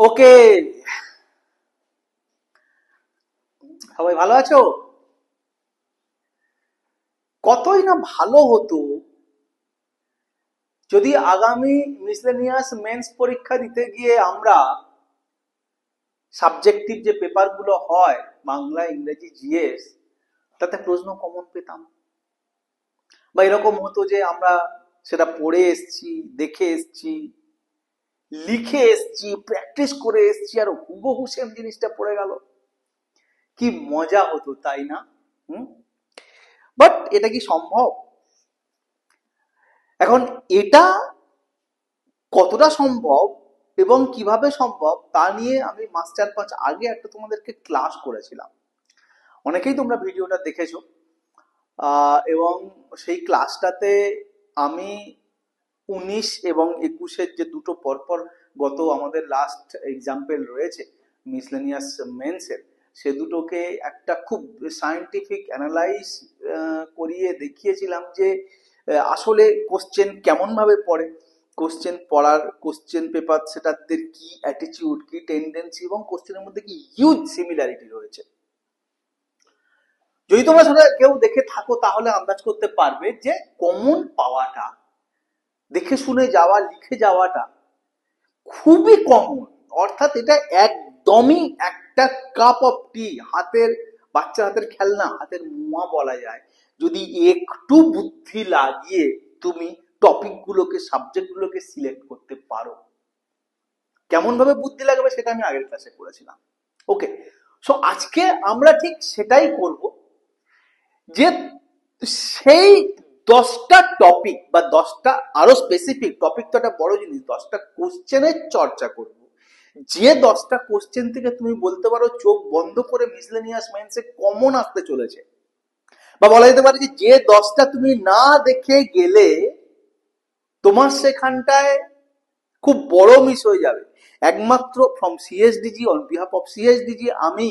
ওকে, সবাই ভালো আছো? কতই না ভালো হতো যদি আগামী মিসলেনিয়াস মেন্স পরীক্ষা দিতে গিয়ে আমরা সাবজেক্টিভ যে পেপারগুলো হয় বাংলা, ইংরেজি, জিএস, তাতে প্রশ্ন কমন পেতাম। বা এরকম হতো যে আমরা সেটা পড়ে এসছি, দেখে এসছি, লিখে এসছি, প্র্যাকটিস করে এসছি, আর হুবহু সেম জিনিসটা পড়ে গেল। কি মজা হতো, তাই না? বাট এটা কি সম্ভব? এখন এটা কতটা সম্ভব এবং কিভাবে সম্ভব তা নিয়ে আমি মাস 4-5 আগে একটা তোমাদেরকে ক্লাস করেছিলাম। অনেকেই তোমরা ভিডিওটা দেখেছো। এবং সেই ক্লাসটাতে আমি 19 এবং 21-এর যে দুটো পরপর গত আমাদের লাস্ট এক্সাম্পল রয়েছে মিসলেনিয়াস মেন্সের, সে দুটোকে একটা খুব সায়েন্টিফিক অ্যানালাইজ করিয়ে দেখিয়েছিলাম যে আসলে কোশ্চেন কেমন ভাবে পড়ে, কোশ্চেন পড়ার, কোশ্চেন পেপার সেটাদের কি অ্যাটিটিউড, কি টেন্ডেন্সি এবং কোশ্চেনের মধ্যে কি হিউজ সিমিলারিটি রয়েছে। যদি তোমরা সেটা কেউ দেখে থাকো তাহলে আন্দাজ করতে পারবে যে কমন পাওয়াটা, দেখে শুনে যাওয়া, লিখে যাওয়াটা খুবই কমন। অর্থাৎ এটা একদমই একটা কাপ অফ টি, হাতের বাচ্চার হাতের খেলনা, হাতের মোয়া বলা যায়। যদি একটু বুদ্ধি লাগিয়ে তুমি টপিকগুলোকে, সাবজেক্টগুলোকে সিলেক্ট করতে পারো। কেমন ভাবে বুদ্ধি লাগবে সেটা আমি আগের ক্লাসে করেছিলাম। ওকে, সো আজকে আমরা ঠিক সেটাই করব, যে সেই 10টা টপিক বা 10টা আরো স্পেসিফিক টপিক, তো একটা বড় জিনিস, 10টা কোশ্চেনের চর্চা করব। যে 10টা কোশ্চেন থেকে তুমি বলতে পারো চোখ বন্ধ করে মিসলেনিয়াস মেন্সে কমন আসতে চলেছে, বা বলা যেতে পারে যে 10টা তুমি না দেখে গেলে তোমার সেখানটায় খুব বড় মিস হয়ে যাবে। একমাত্র from CSDG, on behalf of CSDG, আমি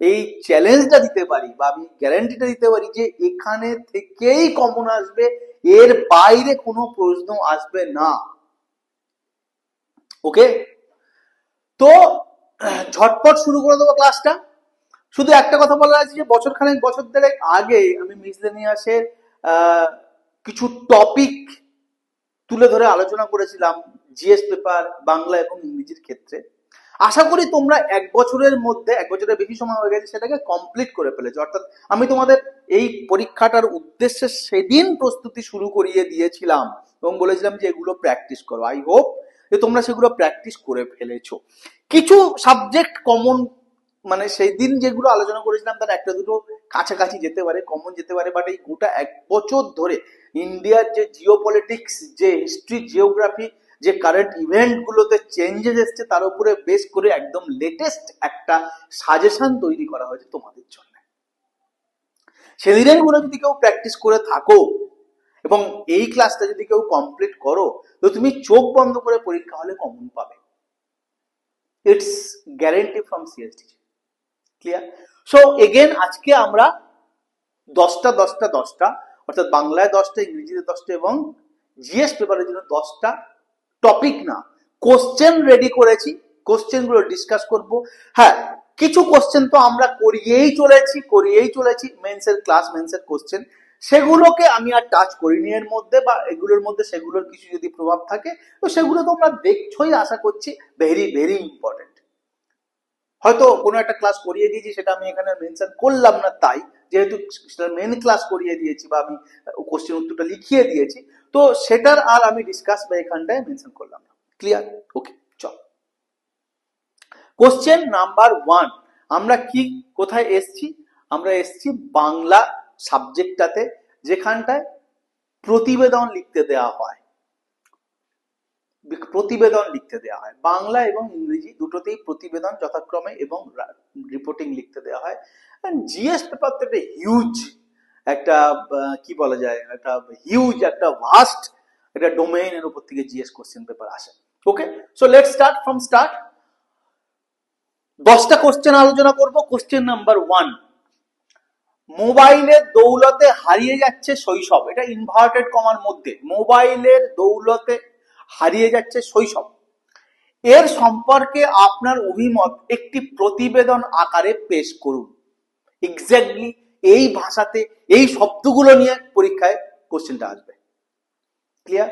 এই চ্যালেঞ্জটা দিতে পারি বা আমি গ্যারান্টিটা দিতে পারি যে এখানে থেকেই কমন আসবে, এর বাইরে কোনো প্রশ্ন আসবে না। ওকে, তো ঝটপট শুরু করে দেবো ক্লাসটা। শুধু একটা কথা বলা আছে যে বছর 2.5 আগে আমি মিসলেনিয়াসের কিছু টপিক তুলে ধরে আলোচনা করেছিলাম জিএস পেপার বাংলা এবং ইংরেজির ক্ষেত্রে। আশা করি তোমরা 1 বছরের মধ্যে, 1 বছরের বেশি সময় হয়ে গেছে, সেটাকে কমপ্লিট করে ফেলেছো। অর্থাৎ আমি তোমাদের এই পরীক্ষাটার উদ্দেশ্যে সেদিন প্রস্তুতি শুরু করিয়ে দিয়েছিলাম এবং বলেছিলাম যে এগুলো প্র্যাকটিস করো। আই হোপ যে তোমরা সেগুলো প্র্যাকটিস করে ফেলেছো। কিছু সাবজেক্ট কমন, মানে সেই দিন যেগুলো আলোচনা করেছিলাম তার একটা দুটো কাছাকাছি যেতে পারে, কমন যেতে পারে, বাট এই গোটা 1 বছর ধরে ইন্ডিয়ার যে জিওপলিটিক্স, যে হিস্ট্রি, জিওগ্রাফি, যে কারেন্ট ইভেন্ট গুলোতে চেঞ্জেস এসছে, তার উপরে বেস করে একদম লেটেস্ট একটা সাজেশন তৈরি করা হয়েছে তোমাদের জন্য। সেদিনের গুলো যদি কেউ প্র্যাকটিস করে থাকো এবং এই ক্লাসটা যদি কেউ কমপ্লিট করো, তো তুমি চোখ বন্ধ করে পরীক্ষা হলে কমন পাবে। It's guarantee from CST. Clear? So again আজকে আমরা 10টা 10টা 10টা, অর্থাৎ বাংলায় 10টা, ইংরেজিতে 10টা এবং জিএস পেপারের জন্য 10টা টপিক না, কোশ্চেন রেডি করেছি। কোশ্চেন গুলো ডিসকাস করব। হ্যাঁ, কিছু কোশ্চেন তো আমরা করিয়েই চলেছি মেন্সের ক্লাস, মেন্সের কোশ্চেন, সেগুলোকে আমি আর টাচ করিনি এর মধ্যে, বা এগুলোর মধ্যে সেগুলোর কিছু যদি প্রভাব থাকে তো সেগুলো তোমরা দেখছোই, আশা করছি ভেরি ভেরি ইম্পর্টেন্ট। হয়তো কোনো একটা ক্লাস করিয়ে দিয়েছি, সেটা আমি এখানে মেনশন করলাম না, তাই যেহেতু সেটা মেন ক্লাস করিয়ে দিয়েছি বা আমি কোশ্চেন উত্তরটা লিখিয়ে দিয়েছি, তো সেটার আর আমি ডিসকাস বা এখানটায় মেনশন করলাম না। ক্লিয়ার? ওকে, চল। কোশ্চেন নাম্বার 1, আমরা কি কোথায় এসছি? আমরা এসছি বাংলা সাবজেক্টটাতে, যেখানটায় প্রতিবেদন লিখতে দেওয়া হয়। প্রতিবেদন লিখতে দেওয়া হয় বাংলা এবং ইংরেজি দুটোতেই, প্রতিবেদন যথাক্রমে এবং রিপোর্টিং লিখতে দেওয়া হয়। জিএস পেপার তো একটা হিউজ একটা, কি বলা যায়, একটা হিউজ একটা ভাস্ট একটা ডোমেইনের উপর থেকে জিএস কোশ্চেন পেপার আসে। Okay, so let's start from start. 10টা কোশ্চেন আলোচনা করব। কোশ্চেন নাম্বার 1, মোবাইলের দৌলতে হারিয়ে যাচ্ছে শৈশব। এটা ইনভার্টেড কমার মধ্যে, মোবাইলের দৌলতে হারিয়ে যাচ্ছে শৈশব। এর সম্পর্কে আপনার অভিমত একটি প্রতিবেদন আকারে পেশ করুন। এক্স্যাক্টলি এই ভাষাতে এই শব্দগুলো নিয়ে পরীক্ষায় কোশ্চেনটা আসবে। ক্লিয়ার?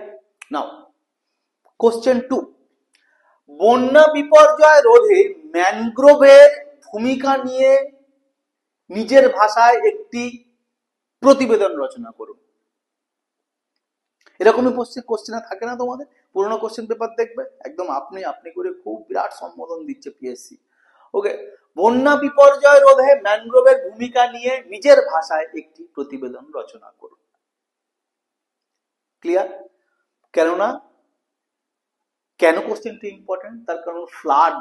নাও কোশ্চেন 2, বন্যা বিপর্যয় রোধে ম্যানগ্রোভের ভূমিকা নিয়ে নিজের ভাষায় একটি প্রতিবেদন রচনা করুন। এরকমই কোশ্চেনে থাকে না তোমাদের? পুরোনো কোশ্চেন পেপার দেখবে, একদম আপনি আপনি করে খুব বিরাট সম্বোধন দিচ্ছে পিএসসি। ওকে, বন্যা বিপর্যয় রোধে ম্যানগ্রোভের ভূমিকা নিয়ে নিজের ভাষায় একটি প্রতিবেদন রচনা করুন। ক্লিয়ার? কেননা কেন কোশ্চেনটি ইম্পর্টেন্ট? তার কারণ ফ্লাড,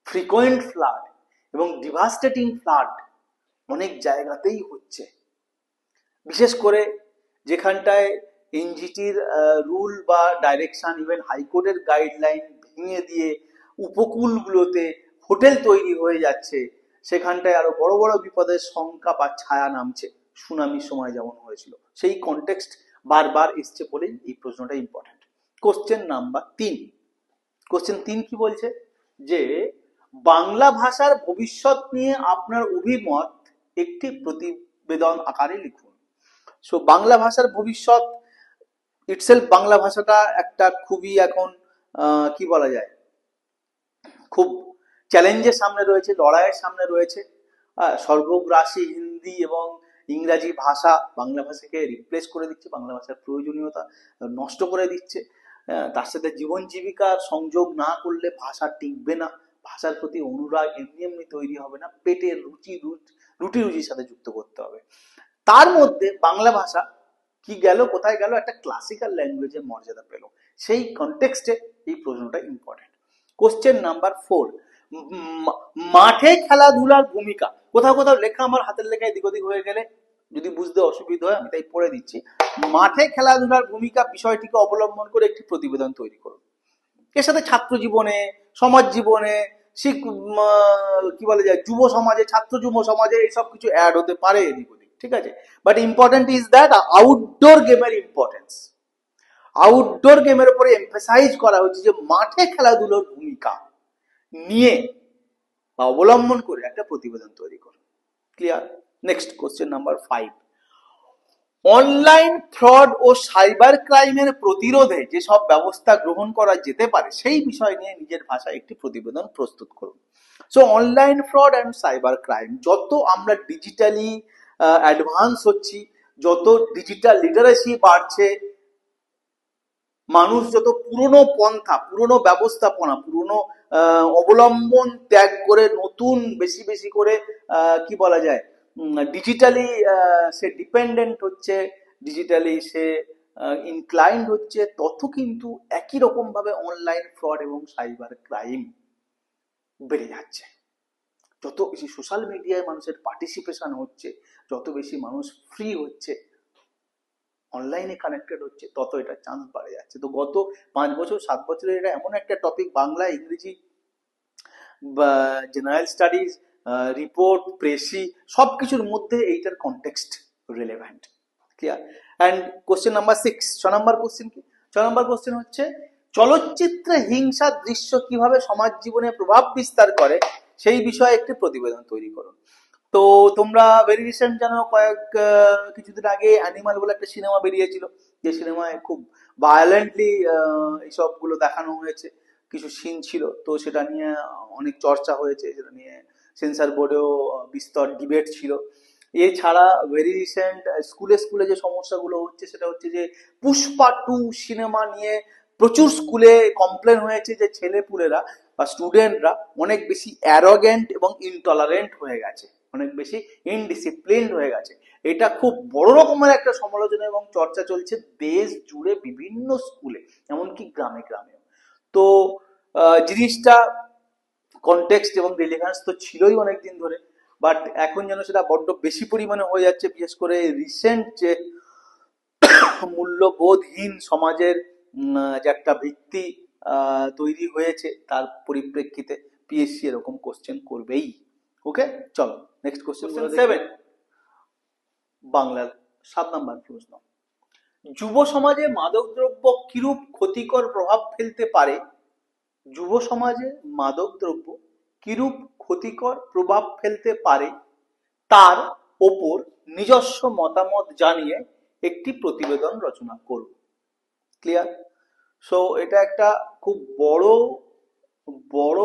ফ্রিকোয়েন্ট ফ্লাড এবং ডিভাস্টেটিং ফ্লাড অনেক জায়গাতেই হচ্ছে। বিশেষ করে যেখানটায় এনজিটির রুল বা ডাইরেকশন, ইভেন হাইকোর্টের গাইডলাইন ভেঙে দিয়ে উপকূলগুলোতে হোটেল তৈরি হয়ে যাচ্ছে, সেখানটায় আরো বড় বড় বিপদের শঙ্কা বা ছায়া নামছে, সুনামির সময় যেমন হয়েছিল। সেই কনটেক্সট বারবার এসছে বলেই এই প্রশ্নটা ইম্পর্টেন্ট। কোশ্চেন নাম্বার 3, কোশ্চেন 3 কি বলছে? যে বাংলা ভাষার ভবিষ্যৎ নিয়ে আপনার অভিমত একটি প্রতিবেদন আকারে লিখুন। সো বাংলা ভাষার ভবিষ্যৎ ইটসেলফ, বাংলা ভাষাটা একটা খুবই এখন কি বলা যায়, খুব চ্যালেঞ্জের সামনে রয়েছে, লড়াইয়ের সামনে রয়েছে। সর্বগ্রাসী হিন্দি এবং ইংরাজি ভাষা বাংলা ভাষাকে রিপ্লেস করে দিচ্ছে, বাংলা ভাষার প্রয়োজনীয়তা নষ্ট করে দিচ্ছে। তার সাথে জীবন জীবিকার সংযোগ না করলে ভাষা টিকবে না, ভাষার প্রতি অনুরাগ এমনি এমনি তৈরি হবে না, পেটের রুটির সাথে যুক্ত করতে হবে। তার মধ্যে বাংলা ভাষা কি গেল, কোথায় গেল? একটা ক্লাসিক্যাল ল্যাঙ্গুয়েজের মর্যাদা পেল। সেই কনটেক্সটে এই প্রশ্নটা ইম্পর্টেন্ট। কোশ্চেন নাম্বার 4, মাঠে খেলাধুলার ভূমিকা। কোথাও কোথাও লেখা আমার হাতের লেখায় দিক ওদিক হয়ে গেলে যদি বুঝতে অসুবিধা হয় আমি তাই পড়ে দিচ্ছি। মাঠে খেলাধুলার ভূমিকা বিষয়টিকে অবলম্বন করে একটি প্রতিবেদন তৈরি করুন। এর সাথে ছাত্র জীবনে, সমাজ জীবনে, কি বলা যায়, যুব সমাজে, ছাত্র যুব সমাজে এইসব কিছু অ্যাড হতে পারে এদিক ওদিক, ঠিক আছে? But important is that outdoor গেমের ইম্পর্টেন্স। আউটডোর গেমের উপরে এমফাসাইজ করা হচ্ছে যে মাঠে খেলাধুলোর ভূমিকা নিয়ে বা অবলম্বন করে একটা প্রতিবেদন তৈরি করুন। Clear? Next question number 5, online fraud ও সাইবার ক্রাইমের প্রতিরোধে যেসব ব্যবস্থা গ্রহণ করা যেতে পারে সেই বিষয় নিয়ে নিজের ভাষায় একটি প্রতিবেদন প্রস্তুত করুন। So online fraud and cyber crime, যত আমরা ডিজিটালি অ্যাডভান্স হচ্ছি, যত ডিজিটাল লিটারেসি বাড়ছে, মানুষ যত পুরনো পন্থা, পুরনো ব্যবস্থাপনা, পুরনো অবলম্বন ত্যাগ করে নতুন বেশি বেশি করে কি বলা যায়, ডিজিটালি সে ডিপেন্ডেন্ট হচ্ছে, ডিজিটালি সে ইনক্লাইন্ড হচ্ছে, তত কিন্তু একই রকম ভাবে অনলাইন ফ্রড এবং সাইবার ক্রাইম বেড়ে যাচ্ছে। যত বেশি সোশ্যাল মিডিয়ায় মানুষের পার্টিসিপেশন হচ্ছে, যত বেশি মানুষ ফ্রি হচ্ছে, অনলাইনে কানেক্টেড হচ্ছে, তত এটা চান্স বাড়ে যাচ্ছে। তো গত 5 বছর 7 বছরে এটা এমন একটা টপিক, বাংলা, ইংরেজি, জেনারেল স্টাডিজ, রিপোর্ট, প্রেসি, সবকিছুর মধ্যে এইটার context relevant. Clear? And question number 6, 6 number question কি? 6 নম্বর কোশ্চেন হচ্ছে চলচ্চিত্রে হিংসার দৃশ্য কিভাবে সমাজ জীবনে প্রভাব বিস্তার করে সেই বিষয়ে একটি প্রতিবেদন তৈরি করুন। তো তোমরা ভেরি রিসেন্ট জানো, কিছুদিন আগে অ্যানিমাল বলে একটা সিনেমা বেরিয়েছিল, যে সিনেমায় খুব ভায়োলেন্টলি এইসবগুলো দেখানো হয়েছে, কিছু সিন ছিল, তো সেটা নিয়ে অনেক চর্চা হয়েছে, সেটা নিয়ে সেন্সার বোর্ডেও বিস্তর ডিবেট ছিল। এছাড়া ভেরি রিসেন্ট স্কুলে স্কুলে যে সমস্যাগুলো হচ্ছে সেটা হচ্ছে যে পুষ্পা 2 সিনেমা নিয়ে প্রচুর স্কুলে কমপ্লেন হয়েছে যে ছেলেপুলেরা বা স্টুডেন্টরা অনেক বেশি অ্যারোগ্যান্ট এবং ইনটলারেন্ট হয়ে গেছে, অনেক বেশি ইনডিসিপ্লিনড হয়ে গেছে। এটা খুব বড় রকমের একটা সমালোচনা এবং চর্চা চলছে দেশ জুড়ে বিভিন্ন স্কুলে, এমনকি গ্রামে গ্রামে। তো জিনিসটা কনটেক্সট এবং রিলেভেন্স তো ছিলই অনেকদিন ধরে, বাট এখন যেন সেটা বড্ড বেশি পরিমাণে হয়ে যাচ্ছে, বিশেষ করে রিসেন্ট যে মূল্যবোধহীন সমাজের যে একটা ভিত্তি তৈরি হয়েছে তার পরিপ্রেক্ষিতে পিএসসি এরকম কোশ্চেন করবেই। ওকে, চলো নেক্সট কোশ্চেন 7, বাংলার 7 নম্বর প্রশ্ন, যুব সমাজে মাদকদ্রব্য কিরূপ ক্ষতিকর প্রভাব ফেলতে পারে যুব সমাজে মাদক দ্রব্য কিরূপ ক্ষতিকর প্রভাব ফেলতে পারে তার ওপর নিজস্ব মতামত জানিয়ে একটি প্রতিবেদন রচনা করুন। ক্লিয়ার? সো এটা একটা খুব বড় বড়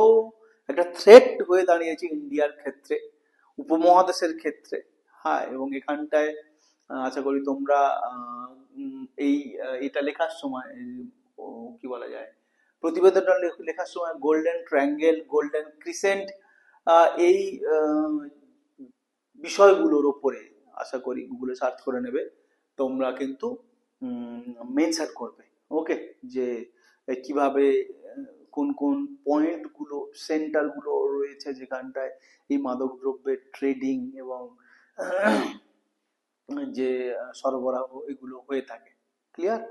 একটা থ্রেট হয়ে দাঁড়িয়েছে ইন্ডিয়ার ক্ষেত্রে, উপমহাদেশের ক্ষেত্রে। হ্যাঁ, এবং এখানটায় আশা করি তোমরা এই এটা লেখার সময় কি বলা যায়, প্রতিবেদনটা লেখার সময় গোল্ডেন ট্রায়াঙ্গেল, গোল্ডেন ক্রিসেন্ট, এই বিষয়গুলোর উপরে আশা করি গুগলে সার্চ করে নেবে, তোমরা কিন্তু মেনশন করবে। ওকে, যে কিভাবে কোন কোন পয়েন্ট গুলো, সেন্টার গুলো রয়েছে যেখানটায় এই মাদক দ্রব্যের ট্রেডিং এবং যে সরবরাহ এগুলো হয়ে থাকে। Clear?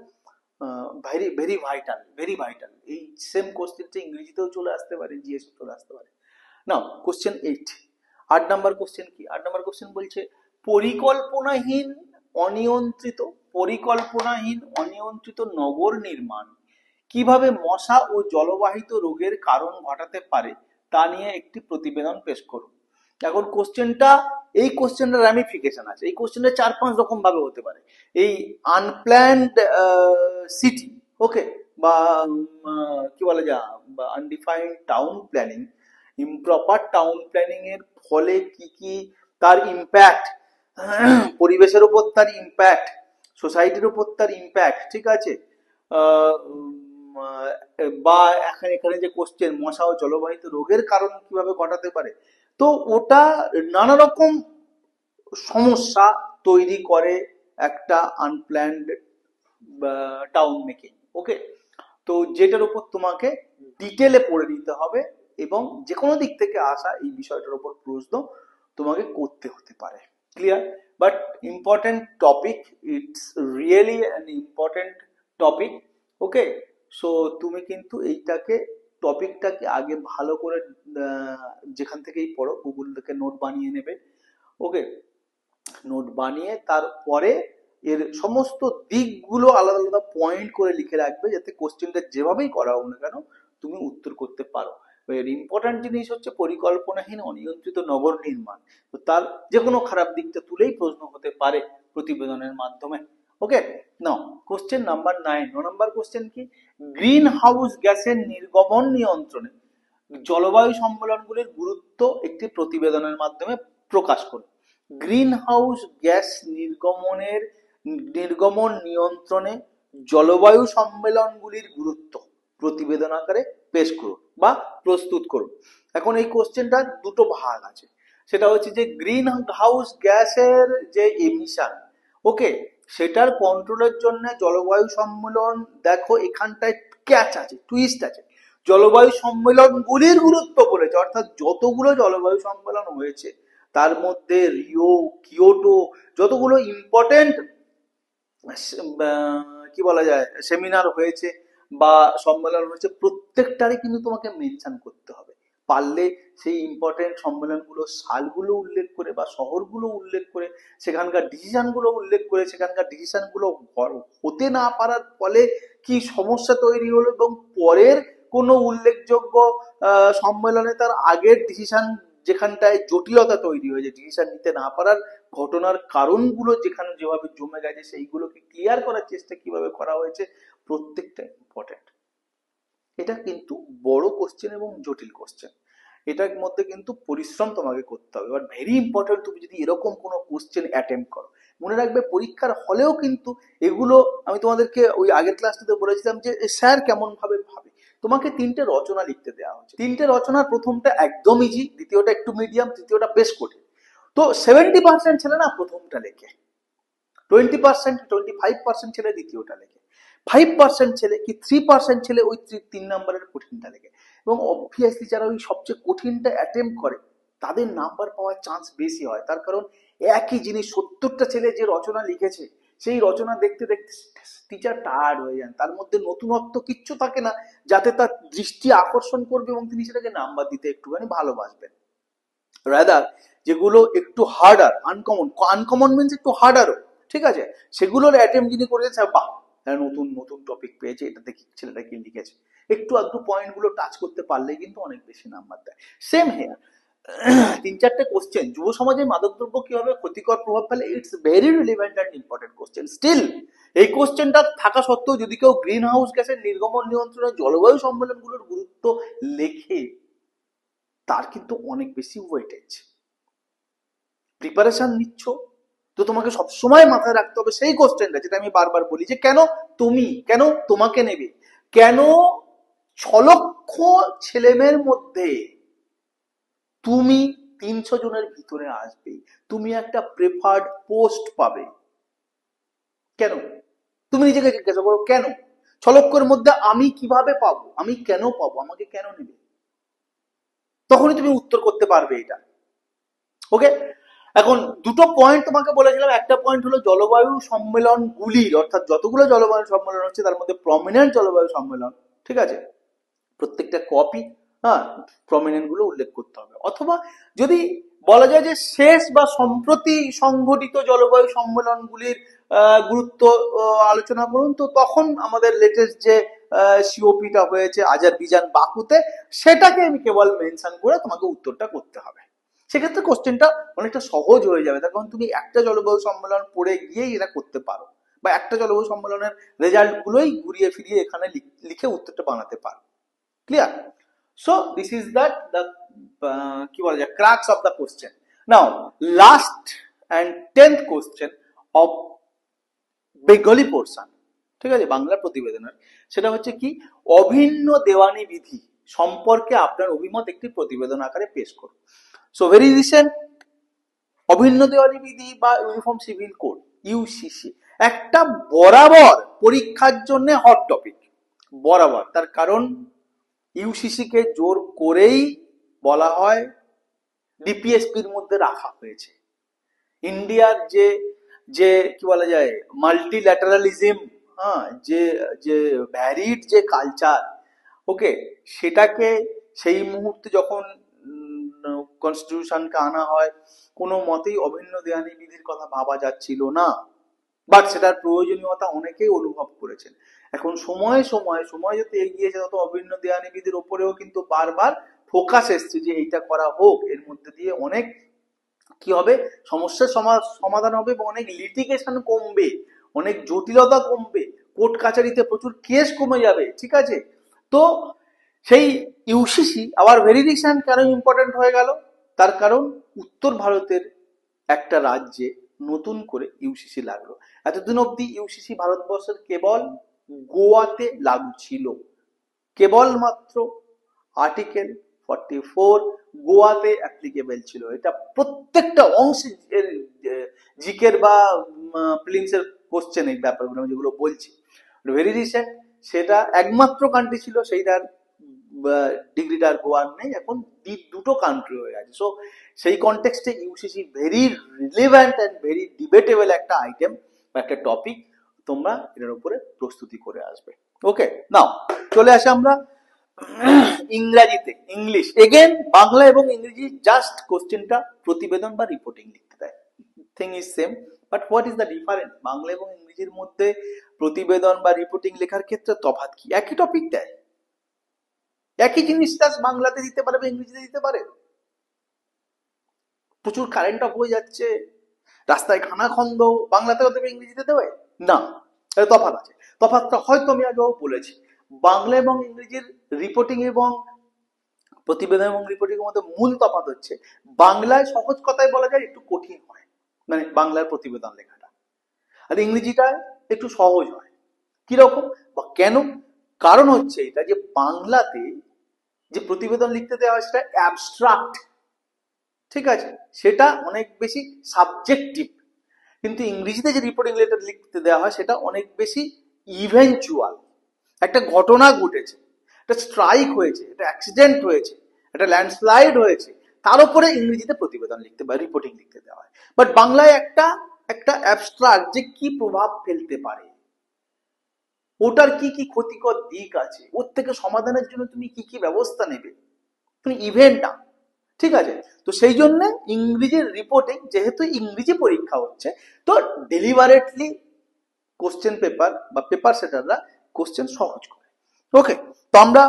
Very very vital, very vital. এই সেম কোশ্চেনটা ইংরেজিতেও চলে আসতে পারে, জিএস চলে আসতে পারে। নাও কোশ্চেন 8, 8 নাম্বার কোশ্চেন কি? 8 নাম্বার কোশ্চেন বলছে পরিকল্পনাহীন অনিয়ন্ত্রিত নগর নির্মাণ কিভাবে মশা ও জলবাহিত রোগের কারণ ঘটাতে পারে তা নিয়ে একটি প্রতিবেদন পেশ করুন। এখন এই কোশ্চেনটার র্যামিফিকেশন আছে। এই কোশ্চেনটা 4-5 রকম ভাবে হতে পারে। এই আনপ্ল্যান্ড সিটি, ওকে, বা কি বলা যায়, বা undefined town planning, improper town planning এর ফলে কি কি তার ইম্প্যাক্ট, পরিবেশের উপর তার ইম্প্যাক্ট, সোসাইটির উপর তার ইম্প্যাক্ট, ঠিক আছে, বা এখানে যে কোশ্চেন মশা ও জলবাহিত রোগের কারণ কিভাবে ঘটাতে পারে, তো ওটা নানা রকম সমস্যা তৈরি করে একটা আনপ্ল্যান্ড টাউন মেকিং। ওকে, তো যেটার উপর তোমাকে ডিটেলে পড়ে নিতে হবে এবং যে কোনো দিক থেকে আসা এই বিষয়টার উপর প্রশ্ন তোমাকে করতে হতে পারে। Clear? But important topic, it's really an important topic. Okay, so তুমি কিন্তু টপিকটাকে আগে ভালো করে যেখান থেকেই পড়ো গুগল থেকে নোট বানিয়ে নেবে। ওকে, নোট বানিয়ে তারপরে এর সমস্ত দিকগুলো আলাদা আলাদা পয়েন্ট করে লিখে রাখবে, যাতে কোশ্চেনটা যেভাবেই করা হোক না কেন তুমি উত্তর করতে পারো। এর ইম্পর্টেন্ট জিনিস হচ্ছে পরিকল্পনাহীন অনিয়ন্ত্রিত নগর নির্মাণ। তো তার যে কোনো খারাপ দিকটা তুলেই প্রশ্ন হতে পারে প্রতিবেদনের মাধ্যমে। ওকে, নাও কোশ্চেন নাম্বার 9, 9 নম্বর কোশ্চেন কি? গ্রিন হাউস গ্যাসের নির্গমন নিয়ন্ত্রণে জলবায়ু সম্মেলনগুলির গুরুত্ব একটি প্রতিবেদনের মাধ্যমে প্রকাশ করুন। গ্রিন হাউস গ্যাস নির্গমন নিয়ন্ত্রণে জলবায়ু সম্মেলনগুলির গুরুত্ব প্রতিবেদন আকারে পেশ করুন বা প্রস্তুত করুন। এখন এই কোশ্চেনটা দুটো ভাগ আছে। সেটা হচ্ছে যে গ্রিন হাউস গ্যাসের যে এমিশন, ওকে, সেটার কন্ট্রোলের জন্য জলবায়ু সম্মেলন, দেখো এখানটায় ক্যাচ আছে, টুইস্ট আছে, জলবায়ু সম্মেলনগুলির গুরুত্ব বলেছে, অর্থাৎ যতগুলো জলবায়ু সম্মেলন হয়েছে তার মধ্যে রিও, কিয়োটো, যতগুলো ইম্পর্টেন্ট কি বলা যায় সেমিনার হয়েছে বা সম্মেলন হয়েছে, প্রত্যেকটারই কিন্তু তোমাকে মেনশন করতে হবে। পারলে সেই ইম্পর্টেন্ট সম্মেলনগুলো সালগুলো উল্লেখ করে বা শহরগুলো উল্লেখ করে, সেখানকার ডিসিশনগুলো উল্লেখ করে, সেখানকার ডিসিশনগুলো হতে না পারার ফলে কি সমস্যা তৈরি হলো এবং পরের কোনো উল্লেখযোগ্য সম্মেলনে তার আগের ডিসিশন যেখানটায় জটিলতা তৈরি হয়েছে, ডিসিশন নিতে না পারার ঘটনার কারণগুলো যেখানে যেভাবে জমে গেছে সেইগুলোকে ক্লিয়ার করার চেষ্টা কিভাবে করা হয়েছে, প্রত্যেকটা ইম্পর্টেন্ট। এটা কিন্তু বড় কোশ্চেন এবং জটিল কোশ্চেন, এটার মধ্যে কিন্তু পরিশ্রম তোমাকে করতে হবে। এবার ভেরি ইম্পর্টেন্ট, তুমি যদি এরকম কোনো কোশ্চেন অ্যাটেম্প করো, মনে রাখবে পরীক্ষার হলেও কিন্তু এগুলো, আমি তোমাদেরকে ওই আগের ক্লাসটাতে বলেছিলাম যে স্যার কেমন ভাবে ভাবে, তোমাকে 3টে রচনা লিখতে দেওয়া হচ্ছে। 3টে রচনার প্রথমটা একদম ইজি, দ্বিতীয়টা একটু মিডিয়াম, তৃতীয়টা বেশ কঠিন। তো 70% ছেলে না প্রথমটা লেখে, 20%, 25% ছেলে দ্বিতীয়টা লেখে, 5% ছেলে কি 3% ছেলে ওই 3 নম্বরের কঠিনটা লেখে। এবং অবভিয়াসলি যারা ওই সবচেয়ে কঠিনটা অ্যাটেম্প করে তাদের নাম্বার পাওয়ার চান্স বেশি হয়। তার কারণ একই জিনিস 70টা ছেলে যে রচনা লিখেছে, সেই রচনা দেখতে দেখতে টিচার টায়ার্ড হয়ে যান, তার মধ্যে নতুনত্ব কিচ্ছু থাকে না যাতে তার দৃষ্টি আকর্ষণ করবে এবং তিনি সেটাকে নাম্বার দিতে একটুখানি ভালোবাসবেন। রাদার যেগুলো একটু হার্ডার, আনকমন মিনস একটু হার্ডারও, ঠিক আছে, সেগুলোর অ্যাটেম্প যিনি করেছে, বাহ নতুন নতুন টপিক পেয়েছে, এটা দেখি ছেলেটা কি লিখেছে, একটু আধটু পয়েন্ট গুলো টাচ করতে পারলেই কিন্তু অনেক বেশি নাম্বার দেয়। সেম হেয়ার, 3-4টে কোশ্চেন, যুব সমাজে মাদকদ্রব্য কিভাবে ক্ষতিকর প্রভাব ফেলে, it's very relevant and important question. Still এই কোশ্চেনটা থাকা সত্ত্বেও যদি কেউ গ্রিন হাউস গ্যাসের নির্গমন নিয়ন্ত্রণে জলবায়ু সম্মেলনগুলোর গুরুত্ব লেখে, তার কিন্তু অনেক বেশি ওয়েটেজ। প্রিপারেশন নিচ্ছ তো তোমাকে সবসময় মাথায় রাখতে হবে সেই কোশ্চেনটা, যেটা আমি বারবার বলি, যে কেন তুমি, কেন তোমাকে নেবে, কেন 6 লক্ষ ছেলেমেয়ের মধ্যে তুমি 300 জনের ভিতরে আসবে, তুমি একটা প্রেফার্ড পোস্ট পাবে, কেন? তুমি নিজেকে জিজ্ঞাসা করো, কেন 6 লক্ষের মধ্যে আমি কিভাবে পাবো, আমি কেন পাবো, আমাকে কেন নেবে? তখনই তুমি উত্তর করতে পারবে এটা। ওকে, এখন দুটো পয়েন্ট তোমাকে বলেছিলাম। একটা পয়েন্ট হলো জলবায়ু সম্মেলনগুলির, অর্থাৎ যতগুলো জলবায়ু সম্মেলন হচ্ছে তার মধ্যে প্রমিনেন্ট জলবায়ু সম্মেলন, ঠিক আছে, প্রত্যেকটা কপি, হ্যাঁ, প্রমিনেন্ট গুলো উল্লেখ করতে হবে। অথবা যদি বলা যায় যে শেষ বা সম্প্রতি সংঘটিত জলবায়ু সম্মেলনগুলির গুরুত্ব আলোচনা করুন, তো তখন আমাদের লেটেস্ট যে সিওপিটা হয়েছে আজারবাইজান বাকুতে, সেটাকে আমি কেবল মেনশন করে তোমাকে উত্তরটা করতে হবে। সেক্ষেত্রে কোশ্চেনটা অনেকটা সহজ হয়ে যাবে, তার কারণ তুমি একটা জলবায়ু সম্মেলন পড়ে গিয়েই এটা করতে পারো, বা একটা জলবায়ু সম্মেলনের রেজাল্ট গুলোই ঘুরিয়ে ফিরিয়ে এখানে লিখে উত্তরটা বানাতে পারো। Clear? So this is that the কি বলা যায় crux of the question. Now last and 10th question of Bengali portion, ঠিক আছে, বাংলা প্রতিবেদনের, সেটা হচ্ছে কি, অভিন্ন দেওয়ানি বিধি সম্পর্কে আপনার অভিমত একটি প্রতিবেদন আকারে পেশ করুন। সো ভেরি রিসেন্ট, অভিন্ন দেওয়ানি বিধি বা ইউনিফর্ম সিভিল কোড, ইউসিসি, একটা বরাবর পরীক্ষার জন্য হট টপিক, বরাবর। তার কারণ ইউসিসি কে জোর করেই বলা হয় ডিপিএসপির মধ্যে রাখা হয়েছে। ইন্ডিয়ার যে যে কি বলা যায় মাল্টিল্যাটারালিজম, হ্যাঁ, যে যে ভ্যারিড যে কালচার, ওকে, সেটাকে সেই মুহূর্তে যখন কনস্টিটিউশনকে আনা হয়, কোনো মতেই অভিন্ন দেওয়ানি বিধির কথা ভাবা যাচ্ছিল না, বাট সেটার প্রয়োজনীয়তা অনেকেই অনুভব করেছেন। এখন সময় সময় সময় যত এগিয়েছে তত অভিন্ন দেওয়ানি বিধির ওপরেও কিন্তু বারবার ফোকাস এসছে যে এইটা করা হোক, এর মধ্যে দিয়ে অনেক কি হবে, সমস্যার সমাধান হবে এবং অনেক লিটিগেশন কমবে, অনেক জটিলতা কমবে, কোর্ট কাছারিতে প্রচুর কেস কমে যাবে, ঠিক আছে। তো সেই ইউসিসি আবার ভেরি রিসেন্ট কেন ইম্পর্টেন্ট হয়ে গেল, তার কারণ উত্তর ভারতের একটা রাজ্যে নতুন করে ইউসিসি লাগলো। এতদিন অব্দি ইউসিসি ভারতবর্ষের কেবল গোয়াতে লাগু ছিল, কেবলমাত্র আর্টিকেল 44 গোয়াতে অ্যাপ্লিকেবল ছিল। এটা প্রত্যেকটা অংশে জিকের বা প্রিলিমসের কোশ্চেন, এই ব্যাপারগুলো আমি যেগুলো বলছি ভেরি রিসেন্ট, সেটা একমাত্র কান্ট্রি ছিল সেইটার ডিগ্রিটার গোয়ার নেই, এখন দুটো কান্ট্রি হয়ে গেছে। সো সেই কনটেক্সটে UCC very relevant and very debatable একটা আইটেম বা একটা টপিক, তোমরা এটার উপরে প্রস্তুতি করে আসবে। ওকে, নাও চলে আসে আমরা ইংরাজিতে, ইংলিশ এগেন, বাংলা এবং ইংরেজি জাস্ট কোশ্চেনটা প্রতিবেদন বা রিপোর্টিং লিখতে দেয়, thing is same, but what is the difference? Bangla এবং ইংরেজির মধ্যে প্রতিবেদন বা রিপোর্টিং লেখার ক্ষেত্রে তফাৎ কি? একই টপিক দেয়, একই জিনিসটা বাংলাতে দিতে পারে বা ইংরেজিতে দিতে পারে। প্রচুর কারেন্ট অফ হয়ে যাচ্ছে, রাস্তায় খানাখন্দ, বাংলাতেও দেবে ইংরেজিতে দেবে না, তফাৎ আছে। তফাৎটা হয়তো আমি আগেও বলেছি, বাংলা এবং ইংরেজির রিপোর্টিং এবং প্রতিবেদন এবং রিপোর্টিং এর মধ্যে মূল তফাৎ হচ্ছে বাংলায় সহজ কথায় বলা যায় একটু কঠিন হয়, মানে বাংলার প্রতিবেদন লেখাটা, আর ইংরেজিটা একটু সহজ হয়। কিরকম বা কেন? কারণ হচ্ছে এটা যে বাংলাতে যে প্রতিবেদন লিখতে দেওয়া হয় সেটা অ্যাবস্ট্রাক্ট, ঠিক আছে, সেটা অনেক বেশি সাবজেক্টিভ, কিন্তু ইংরেজিতে যে রিপোর্টিং লেটার লিখতে দেওয়া হয় সেটা অনেক বেশি ইভেন্চুয়াল। একটা ঘটনা ঘটেছে, একটা স্ট্রাইক হয়েছে, একটা অ্যাক্সিডেন্ট হয়েছে, একটা ল্যান্ডস্লাইড হয়েছে, তার উপরে ইংরেজিতে প্রতিবেদন লিখতে বা রিপোর্টিং লিখতে দেওয়া হয়। বাট বাংলায় একটা একটা অ্যাবস্ট্রাক্ট, যে কি প্রভাব ফেলতে পারে, ওটার কি কি ক্ষতিকর দিক আছে, ওর থেকে সমাধানের জন্য তুমি কি কি ব্যবস্থা নেবে, তুমি ইভেন্ট না, ঠিক আছে। তো সেই জন্য ইংরেজির রিপোর্টিং, যেহেতু ইংরেজি পরীক্ষা হচ্ছে, তো ডেলিভারেটলি কোশ্চেন পেপার বা পেপার সেটাররা কোশ্চেন সহজ করে। ওকে, তো আমরা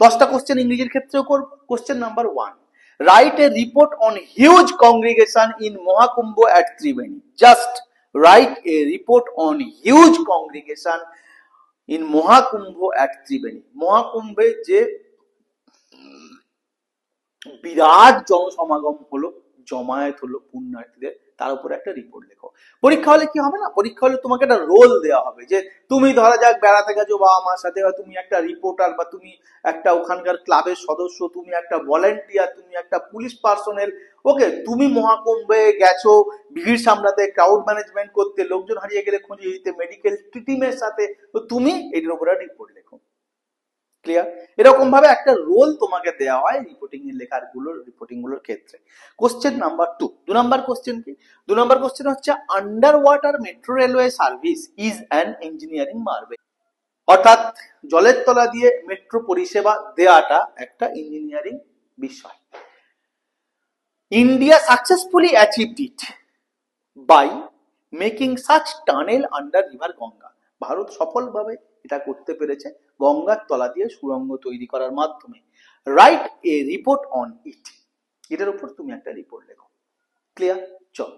10টা কোশ্চেন ইংরেজির ক্ষেত্রেও করব। Question number 1, write a report on huge congregation in Mahakumbh at Triveni. Just write a report on huge congregation in Mahakumbh at Triveni. মহাকুম্ভে যে বিরাট জনসমাগম হলো, জমায়েত হলো পুণ্যার্থীদের, তার উপরে একটা রিপোর্ট লেখো। পরীক্ষা হলে কি হবে না, পরীক্ষা হলে তোমাকে একটা রোল দেওয়া হবে যে তুমি ধরা যাক বেড়াতে গেছো বাবা মার সাথে, বা তুমি একটা রিপোর্টার, বা তুমি একটা ওখানকার ক্লাবের সদস্য, তুমি একটা ভলেন্টিয়ার, তুমি একটা পুলিশ পার্সোনেল। ওকে, তুমি মহাকুম্ভে গেছো ভিড় সামলাতে, ক্রাউড ম্যানেজমেন্ট করতে, লোকজন হারিয়ে গেলে খুঁজে দিতে, মেডিকেল টিমের সাথে, তো তুমি এটার উপরে রিপোর্ট লেখো। ক্লিয়ার? এরকম ভাবে একটা রোল তোমাকে দেওয়া হয় রিপোর্টিং গুলোর ক্ষেত্রে। কোশ্চেন নাম্বার 2, 2 নাম্বার কোশ্চেন কি? 2 নাম্বার কোশ্চেন হচ্ছে under water metro railway service is an engineering Marvel. অর্থাৎ জলের তলা দিয়ে মেট্রো পরিষেবা দেওয়াটা একটা ইঞ্জিনিয়ারিং বিষয়। India successfully achieved it by making such tunnel under river Ganga. Bharat সফলভাবে এটা করতে পেরেছে গঙ্গার তলা দিয়ে সুড়ঙ্গ তৈরি করার মাধ্যমে। Right a report on it. এটার উপর তুমি একটা রিপোর্ট লেখো। ক্লিয়ার? চল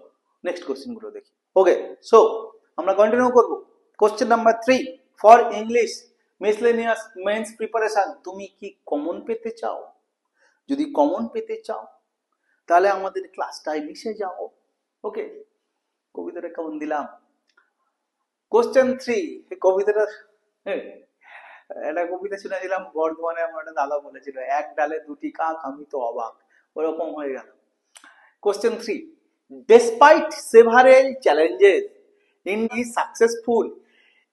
নেক্সট কোশ্চেন গুলো দেখি। ওকে, সো আমরা কন্টিনিউ করব। Question number 3, for English miscellaneous men's preparation. তুমি কি কমন পেতে চাও? যদি কমন পেতে চাও তাহলে আমাদের ক্লাসটায় মিশে যাও। ওকে, কবিতাটা কেমন দিলাম? কোশ্চেন 3, কবিতাটা একটা কবিতা শুনেছিলাম বর্ধমানে, আমার একটা দাদা বলেছিল, এক ডালে দুটি কাক আমি তো অবাক, ওরকম হয়ে গেল। Question 3, despite several challenges, India is successful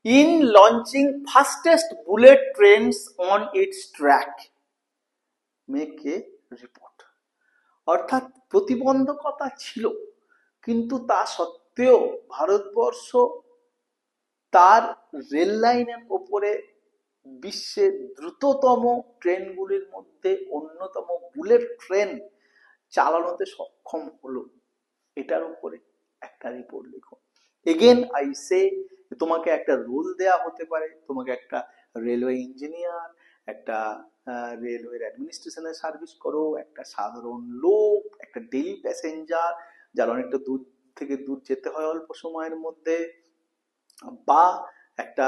in launching fastest bullet trains on its track. Make a report. অর্থাৎ প্রতিবন্ধকতা ছিল, কিন্তু তা সত্ত্বেও ভারতবর্ষ তার রেল লাইনের উপরে বিশ্বের দ্রুততম ট্রেনগুলির মধ্যে অন্যতম বুলেট ট্রেন চালানোতে সক্ষম হলো। এটার উপরে একটা রিপোর্ট লিখো। এগেন আই সে, তোমাকে একটা রোল দেয়া হতে পারে, তোমাকে একটা রেলওয়ে ইঞ্জিনিয়ার, একটা রেলওয়ের অ্যাডমিনিস্ট্রেশনের সার্ভিস করো, একটা সাধারণ লোক, একটা ডেইলি প্যাসেঞ্জার যার অনেকটা দূর থেকে দূর যেতে হয় অল্প সময়ের মধ্যে, বা একটা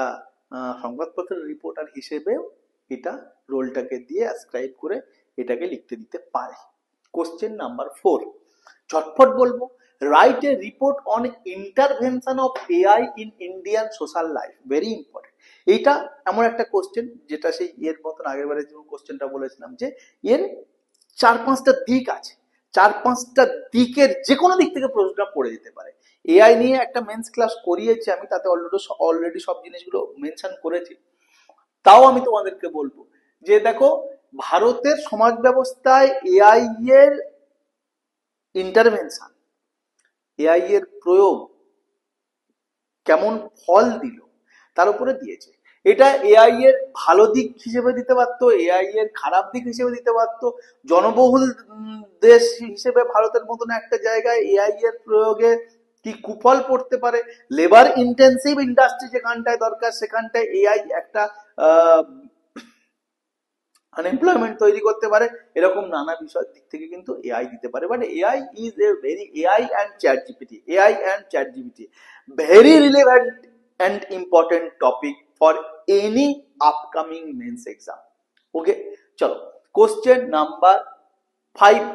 সংবাদপত্রের রিপোর্টার হিসেবেও এটা রোলটাকে দিয়ে অ্যাসক্রাইব করে এটাকে লিখতে দিতে পারে। কোশ্চেন নাম্বার 4, ঝটপট বলবো। Right a report on intervention of AI in Indian social life. Very important. এইটা এমন একটা কোশ্চেন যেটা সেই এর মতন আগের বারে যে কোশ্চেনটা বলেছিলাম যে এর 4-5টা দিক আছে, 4-5টা দিকের যে কোনো দিক থেকে প্রশ্নটা পড়ে যেতে পারে। এআই নিয়ে একটা মেন্স ক্লাস করিয়েছি আমি, তাতে অলরেডি সব জিনিসগুলো মেনশন করেছি। তাও আমি তোমাদেরকে বলবো যে দেখো, ভারতের সমাজ ব্যবস্থায় এআই এর ইন্টারভেনশন, এআই এর প্রয়োগ কেমন ফল দিল তার উপরে দিয়েছে। এটা এআই এর ভালো দিক হিসেবে দিতে পারতো, এআই এর খারাপ দিক হিসেবে দিতে পারতো। জনবহুল দেশ হিসেবে ভারতের মতন একটা জায়গায় এআই এর প্রয়োগে কি কুফল পড়তে পারে, লেবার ইন্টেন্সিভ ইন্ডাস্ট্রি যেখানটায় দরকার সেখানটায় এআই একটা আনএমপ্লয়মেন্ট তৈরি করতে পারে, এরকম নানা বিষয়ের দিক থেকে কিন্তু এআই দিতে পারে। But AI is a very AI and ChatGPT very relevant and important topic for any upcoming mains exam. Okay, চলো question number 5,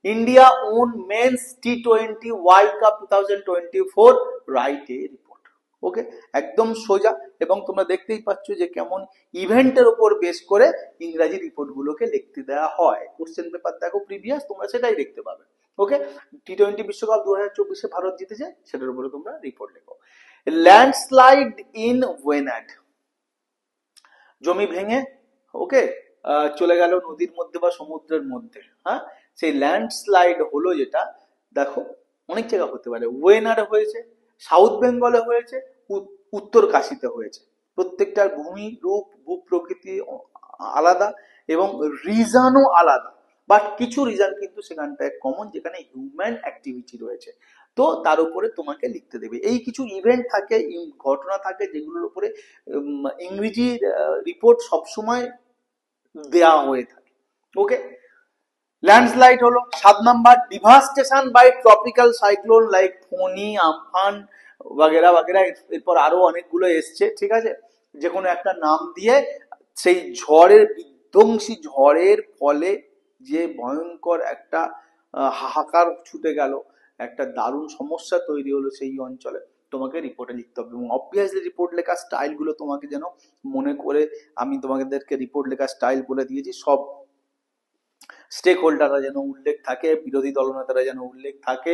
India won men's টি20 world cup 2024, write a report. Okay, একদম সোজা, এবং তোমরা দেখতেই পাচ্ছ যে কেমন ইভেন্টের উপর বেস করে ইংরাজি রিপোর্ট গুলোকে লিখতে দেওয়া হয়। কোশ্চেন পেপার দেখো প্রিভিয়াস, তোমরা সেটাই দেখতে পাবে। ওকে, টি20 বিশ্বকাপ 2024 ভারত জিতেছে, সেটার উপরে তোমরা রিপোর্ট লেখো। ল্যান্ডস্লাইড ইন ওয়েনাড, জমি ভেঙে ওকে চলে গেল নদীর মধ্যে বা সমুদ্রের মধ্যে। হ্যাঁ, সেই ল্যান্ডস্লাইড হলো যেটা, দেখো অনেক জায়গা হতে পারে। ওয়েনাডে হয়েছে, সাউথ বেঙ্গলে হয়েছে, উত্তর কাশীতে হয়েছে। প্রত্যেকটার ভূমি রূপ ভূপ্রকৃতি আলাদা এবং রিজনও আলাদা, বাট কিছু রিজন কিন্তু সেখানটায় কমন, যেখানে হিউম্যান অ্যাক্টিভিটি রয়েছে। তো তার উপরে তোমাকে লিখতে দেবে। এই কিছু ইভেন্ট থাকে, ঘটনা থাকে, যেগুলোর উপরে ইংরেজি রিপোর্ট সবসময় দেয়া হয়ে থাকে। ওকে, ল্যান্ডস্লাইড হলো 7 number, devastation by tropical cyclone like Fani, Amphan বাগেরা বাগেরা। এরপর আরো অনেকগুলো এসছে, ঠিক আছে, যে কোনো একটা নাম দিয়ে সেই ঝড়ের, বিধ্বংসী ঝড়ের ফলে যে ভয়ঙ্কর একটা হাহাকার ছুটে গেল, একটা দারুণ সমস্যা তৈরি হলো সেই অঞ্চলে, তোমাকে রিপোর্টে লিখতে হবে। এবং অবভিয়াসলি রিপোর্ট লেখার স্টাইলগুলো তোমাকে যেন মনে করে, আমি তোমাদেরকে রিপোর্ট লেখার স্টাইল বলে দিয়েছি, সব স্টেক হোল্ডাররা যেন উল্লেখ থাকে, বিরোধী দলনেতারা যেন উল্লেখ থাকে,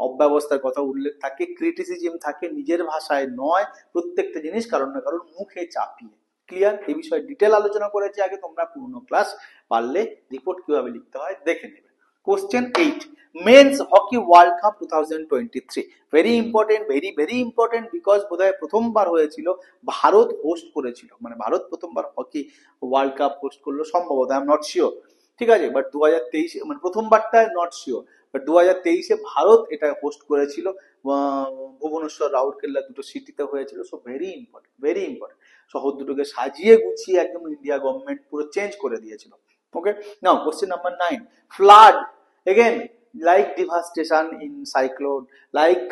অব্যবস্থার কথা উল্লেখ থাকে, ক্রিটিসিজম থাকে, নিজের ভাষায় নয়, প্রত্যেকটা জিনিস কারণ না কারণ মুখে চাপিয়ে। ক্লিয়ার? এই বিষয়ে ডিটেল আলোচনা করেছি আগে, তোমরা পুরনো ক্লাস, পারলে রিপোর্ট কিভাবে লিখতে হয় দেখে নেবে। Question 8, men's hockey world cup 2023, very important, very very important, because বোধহয় প্রথমবার হয়েছিল, ভারত হোস্ট করেছিল, মানে ভারত প্রথমবার হকি ওয়ার্ল্ড কাপ হোস্ট করলো সম্ভবত, আই এম নট শিওর, ঠিক আছে, বাট 2023 মানে প্রথমবারটা নট শিওর, বাট 2023 ভারত এটা হোস্ট করেছিল, ভুবনেশ্বর, রাউরকেল্লা দুটো সিটিতে হয়েছিল। So very important, very important. শহর দুটোকে সাজিয়ে গুছিয়ে একদম ইন্ডিয়া গভর্নমেন্ট পুরো চেঞ্জ করে দিয়েছিল। Okay, now question number 9, flood again like devastation in cyclone, like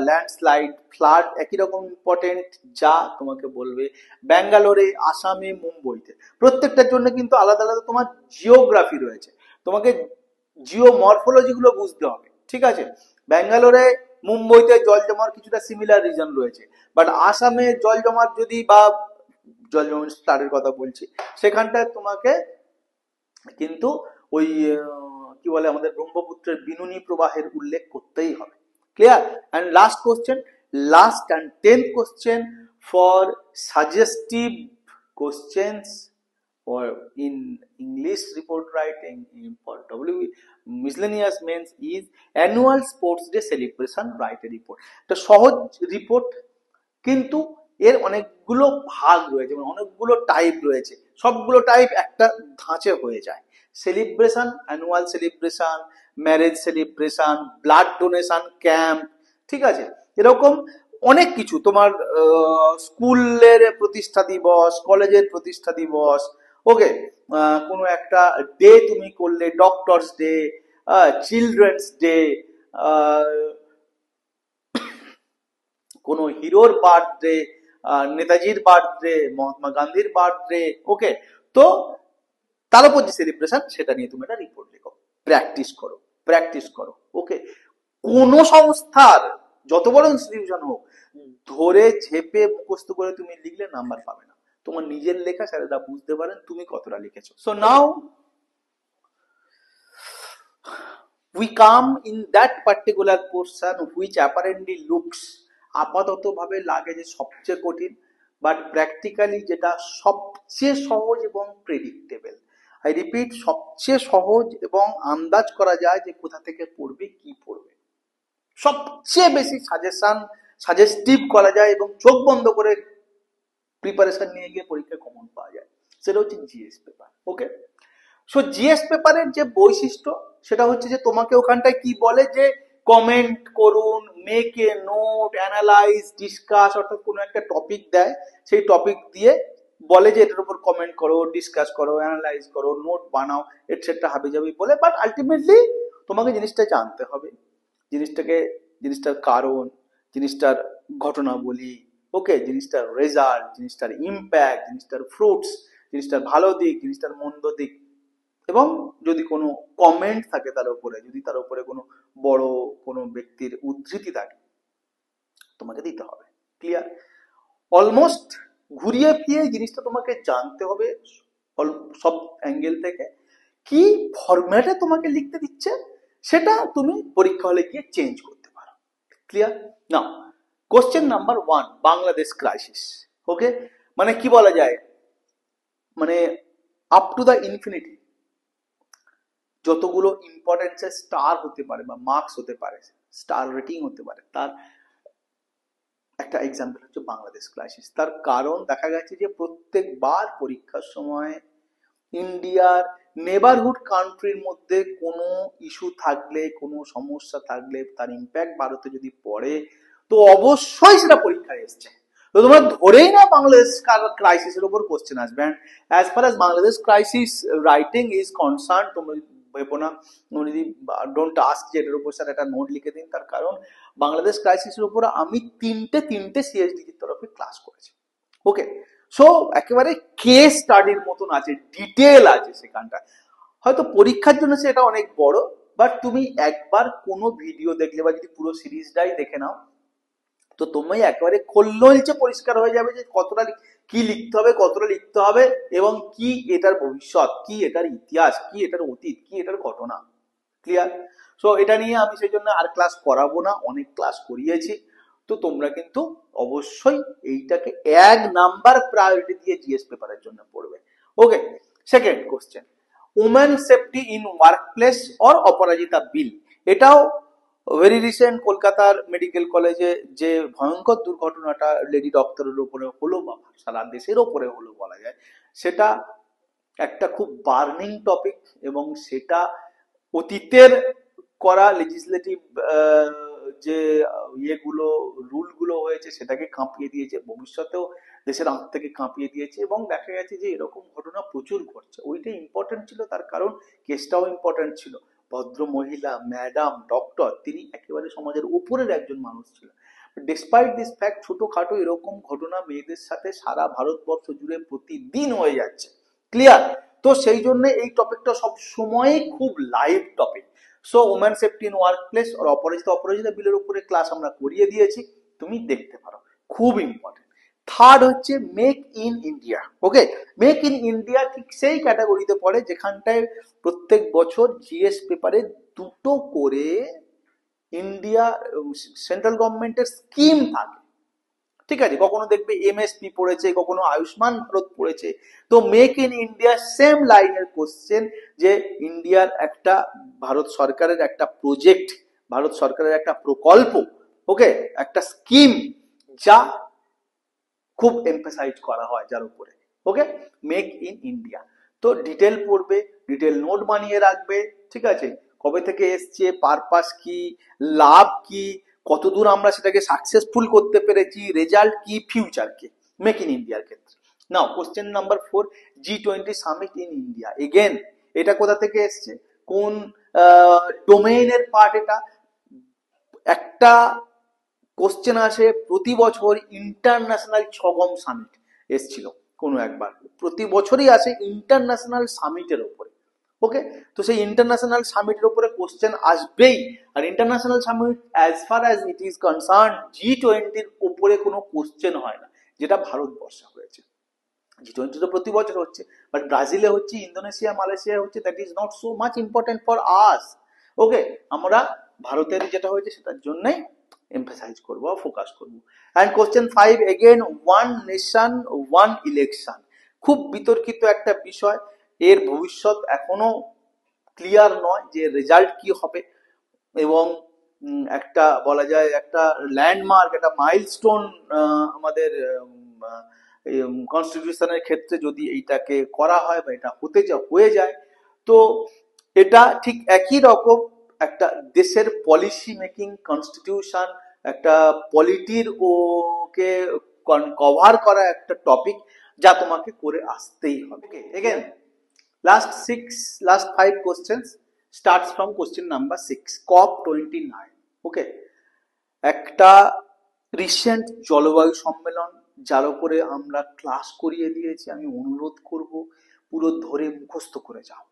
landslide, flood একই রকম ইম্পর্টেন্ট, যা তোমাকে বলবে ব্যাঙ্গালোরে, আসামে, মুম্বইতে, প্রত্যেকটার জন্য কিন্তু আলাদা আলাদা তোমার জিওগ্রাফি রয়েছে, তোমাকে জিওমরফোলজি গুলো বুঝতে হবে, ঠিক আছে। ব্যাঙ্গালোরে, মুম্বইতে জল জমার কিছুটা সিমিলার রিজন রয়েছে, বাট আসামে জল জমার যদি, বা জল জমার ফ্লাডের কথা বলছি, সেখানটায় তোমাকে কিন্তু ওই কি বলে, আমাদের ব্রহ্মপুত্রের বিনুনি প্রবাহের উল্লেখ করতেই হবে। Clear? And last question, last and 10th question for suggestive questions or in English report writing for W miscellaneous means is annual sports day celebration, write a report. তো সহজ রিপোর্ট, কিন্তু এর অনেকগুলো ভাগ রয়েছে, মানে অনেকগুলো টাইপ রয়েছে, সবগুলো টাইপ একটা ধাঁচে হয়ে যায়। Celebration, annual celebration, marriage celebration, blood donation camp, ঠিক আছে, এরকম অনেক কিছু, তোমার স্কুলের প্রতিষ্ঠা দিবস, কলেজের প্রতিষ্ঠা দিবস, ওকে, কোনো একটা ডে তুমি করলে, ডক্টরস ডে, চিলড্রেন্স ডে, কোনো হিরোর বার্থডে, নেতাজির বার্থডে, মহাত্মা গান্ধীর বার্থডে, ওকে, তো তার উপর যে সেলিব্রেশন, সেটা নিয়ে তুমি একটা রিপোর্ট লিখো, প্র্যাকটিস করো, প্র্যাকটিস করো। ওকে, কোন সংস্থার যত বড় ইনস্টিটিউশন হোক, ধরে ঝেপে মুখস্থ করে তুমি লিখলে নাম্বার পাবে না, তোমার নিজের লেখা স্যারেরা বুঝতে পারেন তুমি কতটা লিখেছো। So now we come in that particular portion which apparently looks, আপাতত ভাবে লাগে যে সবচেয়ে কঠিন, বাট প্র্যাকটিক্যালি যেটা সবচেয়ে সহজ এবং প্রেডিক্টেবল। আই রিপিট, সবচেয়ে সহজ এবং আন্দাজ করা যায় যে কোথা থেকে পড়বে, কি পড়বে, সবচেয়ে বেশি সাজেস্টিভ করা যায় এবং চোখ বন্ধ করে প্রিপারেশন নিয়ে গিয়ে পরীক্ষায় কমন পাওয়া যায়, সেটা হচ্ছে জিএস পেপার। ওকে, সো জিএস পেপারের যে বৈশিষ্ট্য, সেটা হচ্ছে যে তোমাকে ওখানটায় কি বলে, যে কমেন্ট করুন, make a note, analyse, discuss, অর্থাৎ কোনো একটা টপিক দেয়, সেই টপিক দিয়ে বলে যে এটার উপর কমেন্ট করো, ডিসকাস করো, অ্যানালাইজ করো, নোট বানাও, এটসেট্রা হাবি যাবি বলে। বাট আলটিমেটলি তোমাকে জিনিসটা জানতে হবে, জিনিসটার কারণ, জিনিসটার ঘটনাবলী, ওকে, জিনিসটার রেজাল্ট, জিনিসটার ইম্প্যাক্ট, জিনিসটার ফ্রুটস, জিনিসটার ভালো দিক, জিনিসটার মন্দ দিক, এবং যদি কোনো কমেন্ট থাকে তার উপরে, যদি তার উপরে কোনো বড় কোনো ব্যক্তির উদ্ধৃতি থাকে, তোমাকে দিতে হবে। ক্লিয়ার? অলমোস্ট ঘুরিয়ে ফিরিয়ে জিনিসটা তোমাকে জানতে হবে সব অ্যাঙ্গেল থেকে, কি ফরম্যাটে তোমাকে লিখতে দিচ্ছে, সেটা তুমি পরীক্ষা হলে গিয়ে চেঞ্জ করতে পারো। ক্লিয়ার? নাও কোশ্চেন নাম্বার 1, বাংলাদেশ ক্রাইসিস। ওকে, মানে কি বলা যায়, মানে আপ টু দ্য ইনফিনিটি যতগুলো ইম্পর্টেন্সের স্টার হতে পারে বা মার্কস হতে পারে, স্টার রেটিং হতে পারে, তার একটা এক্সাম্পল হচ্ছে বাংলাদেশ ক্রাইসিস। তার কারণ দেখা গেছে যে প্রত্যেকবার পরীক্ষার সময় ইন্ডিয়ার নেবারহুড কান্ট্রির মধ্যে কোনো ইস্যু থাকলে, কোনো সমস্যা থাকলে, তার ইম্প্যাক্ট ভারতে যদি পড়ে, তো অবশ্যই সেটা পরীক্ষায় এসছে। তো তোমরা ধরেই না বাংলাদেশ ক্রাইসিসের উপর কোশ্চেন আসবে। As far as Bangladesh crisis writing is concern, তোমরা ভেবো না, তোমরা যদি ডোন্ট আস্ক যে এটার উপর স্যার একটা নোট লিখে দিন, তার কারণ বাংলাদেশ ক্রাইসিসের উপর আমি তিনটে সিএসডির তরফে ক্লাস করেছি। ওকে, সো একেবারে কেস স্টাডির মতন আছে, ডিটেল আছে সেখানটা। হয়তো পরীক্ষার জন্য সেটা অনেক বড়, বাট তুমি একবার কোনো ভিডিও দেখলে বা যদি পুরো সিরিজটাই দেখে নাও, তো তুমি একেবারে খোলনলচে পরিষ্কার হয়ে যাবে যে কতটা কি লিখতে হবে, কতটা লিখতে হবে, এবং কি এটার ভবিষ্যৎ, কি এটার ইতিহাস, কি এটার অতীত, কি এটার ঘটনা। ক্লিয়ার? সো এটা নিয়ে আমি সেই জন্য আর ক্লাস করাবো না, অনেক ক্লাস করিয়েছি। তো তোমরা কিন্তু অবশ্যই এইটাকে 1 নাম্বার প্রায়োরিটি দিয়ে জিএস পেপারের জন্য পড়বে। Okay, second question, women safety in workplace or Aparajita bill. এটাও ভেরি রিসেন্ট কলকাতার মেডিকেল কলেজে যে ভয়ঙ্কর দুর্ঘটনাটা লেডি ডক্টরের উপরে হলো, বা সারা দেশের ওপরে হলো বলা যায়, সেটা একটা খুব বার্নিং টপিক, এবং সেটা অতীতের করা লেজিসলেটিভ যে ইয়েগুলো, রুলগুলো হয়েছে সেটাকে কাঁপিয়ে দিয়েছে, ভবিষ্যতেও দেশের আঁক থেকে কাঁপিয়ে দিয়েছে, এবং দেখা গেছে যে এরকম ঘটনা প্রচুর ঘটছে। ওইটা ইম্পর্টেন্ট ছিল, তার কারণ কেসটাও ইম্পর্টেন্ট ছিল। ভদ্র মহিলা, ম্যাডাম ডক্টর, তিনি একেবারে সমাজের উপরের একজন মানুষ ছিল। ডিসপাইট দিস ফ্যাক্ট, ছোটখাটো এরকম ঘটনা মেয়েদের সাথে সারা ভারতবর্ষ জুড়ে প্রতিদিন হয়ে যাচ্ছে। ক্লিয়ার? তো সেই জন্য এই টপিকটা সব সময় খুব live topic. So women safety in workplace আর অপরাজিতা বিলের উপরে ক্লাস আমরা করিয়ে দিয়েছি, তুমি দেখতে পারো, খুব ইম্পর্টেন্ট। থার্ড হচ্ছে make in India. Okay, make in India ঠিক সেই ক্যাটাগরিতে পড়ে যেখানটায় প্রত্যেক বছর জিএস পেপারে 2টো করে ইন্ডিয়া সেন্ট্রাল গভর্নমেন্টের স্কিম থাকে। ঠিক আছে, কখনো দেখবে এমএসপি পড়েছে, কখনো আয়ুষ্মান ভারত পড়েছে। তো মেক ইন ইন্ডিয়া সেম লাইনের কোশ্চেন, যে ইন্ডিয়ার একটা, ভারত সরকারের একটা প্রজেক্ট, ভারত সরকারের একটা প্রকল্প, ওকে, একটা স্কিম, যা খুব এমফাসাইজ করা হয় যার উপরে। ওকে, মেক ইন ইন্ডিয়া। তো ডিটেল পড়বে, ডিটেল নোট বানিয়ে রাখবে। ঠিক আছে, কবে থেকে এসছে, পারপাস কি, লাভ কি, কতদূর আমরা সেটাকে সাকসেসফুল করতে পেরেছি, রেজাল্ট কি, ফিউচার কি, মেক ইন ইন্ডিয়ার ক্ষেত্রে। Now question number 4, G20 summit in India. Again এটা কোথা থেকে এসছে, কোন ডোমেইনের পার্ট এটা? একটা কোশ্চেন আসে প্রতি বছর, ইন্টারন্যাশনাল ছগম সামিট এসছিল কোনো একবার, প্রতি বছরই আসে ইন্টারন্যাশনাল সামিটের উপরে। ওকে, তো সেই ইন্টারন্যাশনাল সামিটের উপরে কোশ্চেন আসবেই। আর international summit as far as it is concern, G20-র উপরে কোনো কোশ্চেন হয় না, যেটা ভারতবর্ষে হয়েছে। G20 তো প্রতি বছর হচ্ছে, বাট ব্রাজিলে হচ্ছে, ইন্দোনেশিয়া, মালয়েশিয়া হচ্ছে, that is not so much important for us. Okay, আমরা ভারতের যেটা হয়েছে সেটার জন্যই এমফাসাইজ করবো, ফোকাস করবো। And question 5 again, one nation one election. খুব বিতর্কিত একটা বিষয়, এর ভবিষ্যৎ এখনো ক্লিয়ার নয় যে রেজাল্ট কি হবে, এবং একটা বলা যায় একটা ল্যান্ডমার্ক, একটা মাইলস্টোন আমাদের কনস্টিটিউশনের ক্ষেত্রে যদি এইটাকে করা হয় বা এটা হয়ে যায়, তো এটা ঠিক একই রকম একটা দেশের পলিসি মেকিং, কনস্টিটিউশন, একটা পলিটির ওকে কভার করা একটা টপিক, যা তোমাকে করে আসতেই হবে। Again last 5 questions starts from question number 6, COP29. ওকে, একটা রিসেন্ট জলবায়ু সম্মেলন, যার উপরে আমরা ক্লাস করিয়ে দিয়েছি। আমি অনুরোধ করব পুরো ধরে মুখস্থ করে যাও।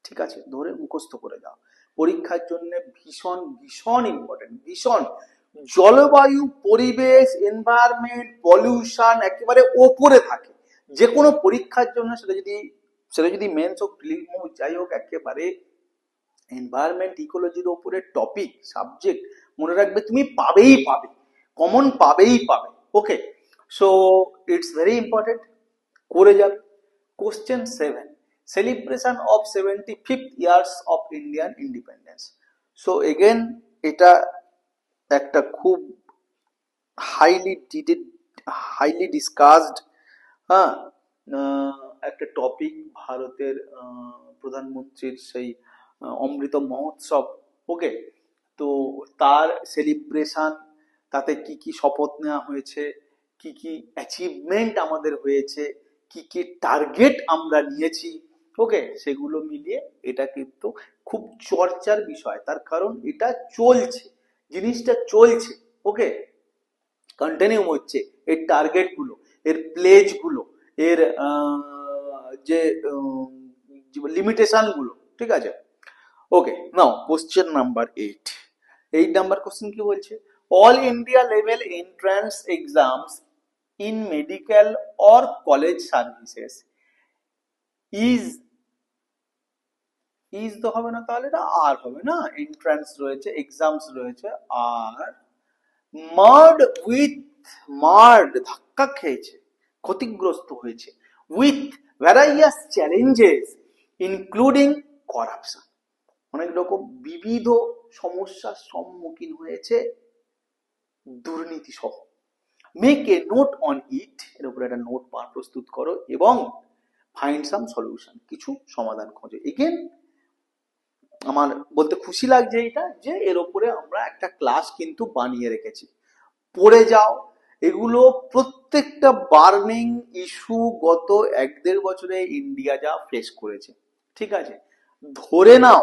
ঠিক আছে, ধরে মুখস্থ করে যাও, পরীক্ষার জন্য ভীষণ ভীষণ ইম্পর্টেন্ট, ভীষণ। জলবায়ু, পরিবেশ, এনভায়রনমেন্ট, পলিউশন একেবারে ওপরে থাকে যে কোনো পরীক্ষার জন্য। সেটা যদি মেন্স হোক, প্রিলিম হোক, যাই হোক, একেবারে এনভায়রনমেন্ট, ইকোলজির ওপরে টপিক, সাবজেক্ট মনে রাখবে, তুমি পাবেই পাবে, কমন পাবেই পাবে। ওকে, সো ইটস ভেরি ইম্পর্টেন্ট, করে যাবে। Question 7, celebration of 75th years of Indian independence. So again এটা একটা খুব হাইলি ডিসকাসড, হ্যাঁ, একটা টপিক। ভারতের প্রধানমন্ত্রীর সেই অমৃত মহোৎসব। ওকে, তো তার সেলিব্রেশন, তাতে কি কি শপথ নেওয়া হয়েছে, কি কি অ্যাচিভমেন্ট আমাদের হয়েছে, কি কি টার্গেট আমরা নিয়েছি, ওকে, সেগুলো মিলিয়ে এটা কিন্তু খুব চর্চার বিষয়। তার কারণ এটা চলছে, জিনিসটা চলছে, ওকে, কন্টিনিউ হচ্ছে। এর টার্গেট গুলো, এর প্লেজ গুলো, এর যে লিমিটেশন গুলো, ঠিক আছে। ওকে, now question number 8 number question কি বলছে, all India level entrance exams in medical or college services is, is তো হবে না, তাহলে এটা আর হবে না, এন্ট্রান্স রয়েছে, এক্সামস রয়েছে, আর মার্ড উইথ, মার্ড ধাক্কা খেয়েছে, ক্ষতিগ্রস্ত হয়েছে, উইথ ভ্যারাইয়াস চ্যালেঞ্জেস ইনক্লুডিং করাপশন, অনেক রকম বিবিধ সমস্যার সম্মুখীন হয়েছে দুর্নীতি সহ। Make a note on it, এর উপরে একটা নোট প্রস্তুত করো এবং ফাইন্ড সাম সলিউশন, কিছু সমাধান খোঁজো। এগেন আমার বলতে খুশি লাগছে এটা, যে এর উপরে আমরা একটা ক্লাস কিন্তু বানিয়ে রেখেছি, পড়ে যাও। এগুলো প্রত্যেকটা বার্নিং ইস্যু গত 1-1.5 বছরে ইন্ডিয়া যা ফেস করেছে, ঠিক আছে। ধরে নাও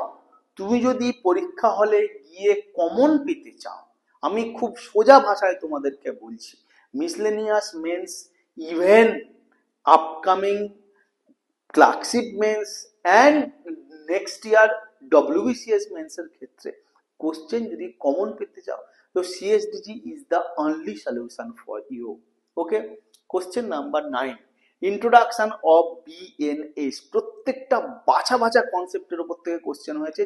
তুমি যদি পরীক্ষা হলে গিয়ে কমন পেতে চাও, আমি খুব সোজা ভাষায় তোমাদেরকে বলছি, miscellaneous mains, even upcoming clerkship mains and next year WBCS mains এর ক্ষেত্রে কোশ্চেন যদি কমন পেতে চাও, তো CSDG is the only solution for you. Okay, question number 9, introduction of BNS. প্রত্যেকটা বাছা বাছা কনসেপ্টের উপর থেকে কোশ্চেন হয়েছে,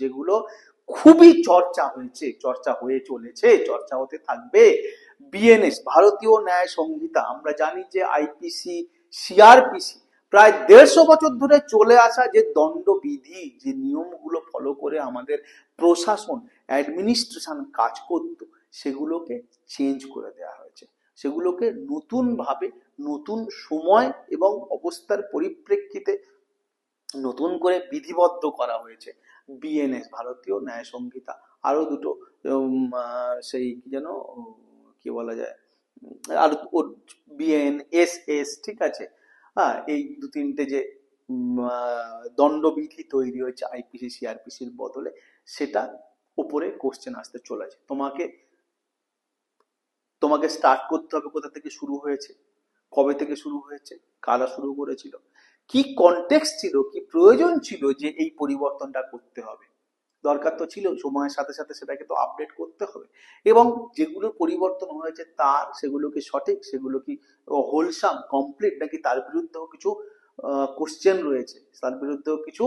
যেগুলো খুবই চর্চা হয়েছে, চর্চা হয়ে চলেছে, চর্চা হতে থাকবে। বিএনএস, ভারতীয় ন্যায় সংহিতা, আমরা জানি যে আইপিসি, সিআরপিসি, প্রায় 150 বছর ধরে চলে আসা যে দণ্ডবিধি, যে নিয়মগুলো ফলো করে আমাদের প্রশাসন, অ্যাডমিনিস্ট্রেশন কাজ করত, সেগুলোকে চেঞ্জ করে দেওয়া হয়েছে, সেগুলোকে নতুন ভাবে, নতুন সময় এবং অবস্থার পরিপ্রেক্ষিতে নতুন করে বিধিবদ্ধ করা হয়েছে। বিএনএস, ভারতীয় ন্যায় সংহিতা, আরো দুটো সেই কি যেন, কি বলা যায়, আর বিএনএসএস, ঠিক আছে। হ্যাঁ, এই 2-3টে যে দণ্ডবিধি তৈরি হয়েছে আইপিসি সিআরপিসির বদলে, সেটা উপরে কোশ্চেন আসতে চলেছে। তোমাকে স্টার্ট করতে হবে, কোথা থেকে শুরু হয়েছে, কবে থেকে শুরু হয়েছে, কারা শুরু করেছিল, কি কনটেক্সট ছিল, কি প্রয়োজন ছিল যে এই পরিবর্তনটা করতে হবে। দরকার তো ছিল, সময়ের সাথে সাথে সেটাকে তো আপডেট করতে হবে, এবং যেগুলো পরিবর্তন হয়েছে তার, সেগুলো কি সঠিক, সেগুলো কি হোলসাম, কমপ্লিট, নাকি তার বিরুদ্ধেও কিছু কোশ্চেন রয়েছে, তার বিরুদ্ধেও কিছু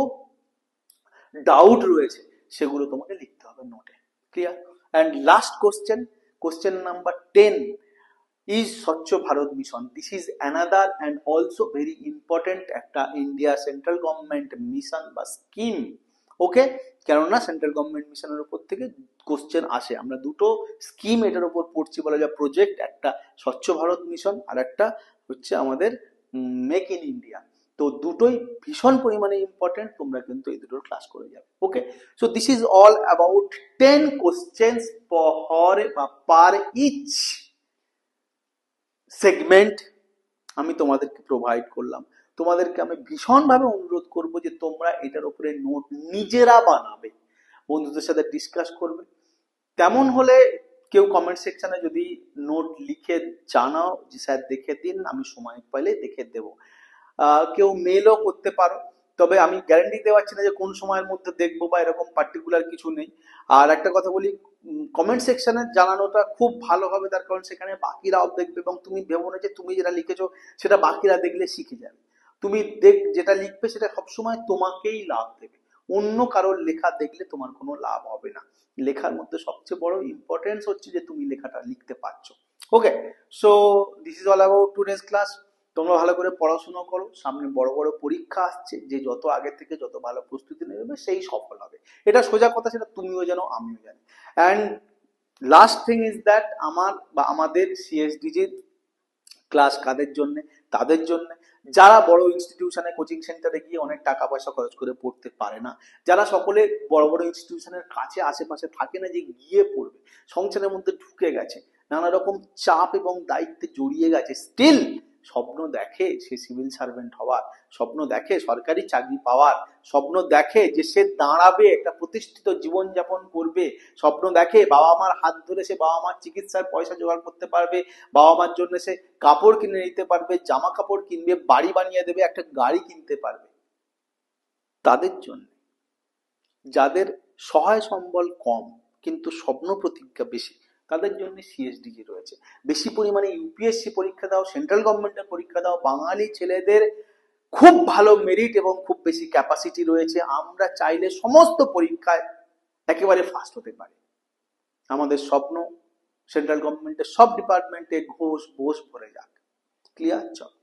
ডাউট রয়েছে, সেগুলো তোমাকে লিখতে হবে নোটে। Clear? And last question, question number 10 is স্বচ্ছ Bharat mission. This is another and also very important একটা ইন্ডিয়া সেন্ট্রাল গভর্নমেন্ট মিশন বা স্কিম। ওকে, কেননা সেন্ট্রাল গভর্নমেন্ট মিশনের উপর থেকে কোশ্চেন আসে। আমরা দুটো স্কিম এটার উপর পড়ছি, বলা যায় প্রজেক্ট, একটা স্বচ্ছ ভারত মিশন আর একটা হচ্ছে আমাদের মেক ইন ইন্ডিয়া। তো দুটোই ভীষণ পরিমাণে ইম্পর্টেন্ট, তোমরা কিন্তু এই দুটোর ক্লাস করে যাবে। Okay, so this is all about 10 questions per each segment আমি তোমাদেরকে প্রোভাইড করলাম। তোমাদেরকে আমি ভীষণভাবে অনুরোধ করব যে তোমরা এটার উপরে নোট নিজেরা বানাবে, বন্ধুদের সাথে ডিসকাস করবে। তেমন হলে কেউ কমেন্ট সেকশনে যদি নোট লিখে জানাও যে স্যার দেখে দিন, আমি সময় পাইলে দেখে দেব। কেউ মেলও করতে পারো, তবে আমি গ্যারান্টি দিতে পারছি না যে কোন সময়ের মধ্যে দেখবো বা এরকম পার্টিকুলার কিছু নেই। আর একটা কথা বলি, কমেন্ট সেকশনে জানানোটা খুব ভালো হবে, তার কারণ সেখানে বাকিরাও দেখবে, এবং তুমি ভেবো না যে তুমি যেটা লিখেছো সেটা বাকিরা দেখলে শিখে যাবে। তুমি যেটা লিখবে সেটা সবসময় তোমাকেই লাভ দেবে, অন্য কারোর লেখা দেখলে তোমার কোনো লাভ হবে না। লেখার মধ্যে সবচেয়ে বড় ইম্পর্টেন্স হচ্ছে যে তুমি লেখাটা লিখতে পারছো। Okay, so this is all about today's class. তোমরা ভালো করে পড়াশোনা করো, সামনে বড় বড় পরীক্ষা আসছে, যে যত আগে থেকে যত ভালো প্রস্তুতি নেবে সেই সফল হবে, এটা সোজা কথা, সেটা তুমিও জানো আমিও জানি। And last thing is that, আমার বা আমাদের সিএসডিজির ক্লাস কাদের জন্য? তাদের জন্য যারা বড় ইনস্টিটিউশনে কোচিং সেন্টারে গিয়ে অনেক টাকা পয়সা খরচ করে পড়তে পারে না, যারা সকলে বড় বড় ইনস্টিটিউশনের কাছে আশেপাশে থাকে না যে গিয়ে পড়বে, সংসারের মধ্যে ঢুকে গেছে, নানা রকম চাপ এবং দায়িত্বে জড়িয়ে গেছে, স্টিল স্বপ্ন দেখে সে সিভিল সার্ভেন্ট হওয়ার, স্বপ্ন দেখে সরকারি চাকরি পাওয়ার, স্বপ্ন দেখে যে সে দাঁড়াবে, একটা প্রতিষ্ঠিত জীবনযাপন করবে, স্বপ্ন দেখে বাবা মার হাত ধরে সে বাবা মার চিকিৎসার পয়সা জোগাড় করতে পারবে, বাবা মার জন্য সে কাপড় কিনে নিতে পারবে, জামা কাপড় কিনবে, বাড়ি বানিয়ে দেবে, একটা গাড়ি কিনতে পারবে। তাদের জন্য, যাদের সহায় সম্বল কম কিন্তু স্বপ্ন প্রতিজ্ঞা বেশি, তাদের জন্য সিএসডিজি রয়েছে। বেশি পরিমাণে ইউপিএসসি পরীক্ষা দাও, সেন্ট্রাল গভর্নমেন্টের পরীক্ষা দাও, বাঙালি ছেলেদের খুব ভালো মেরিট এবং খুব বেশি ক্যাপাসিটি রয়েছে, আমরা চাইলে সমস্ত পরীক্ষায় একেবারে ফার্স্ট হতে পারি। আমাদের স্বপ্ন সেন্ট্রাল গভর্নমেন্টের সব ডিপার্টমেন্টে ঘোষ বোস ভরে যাক। ক্লিয়ার? চল।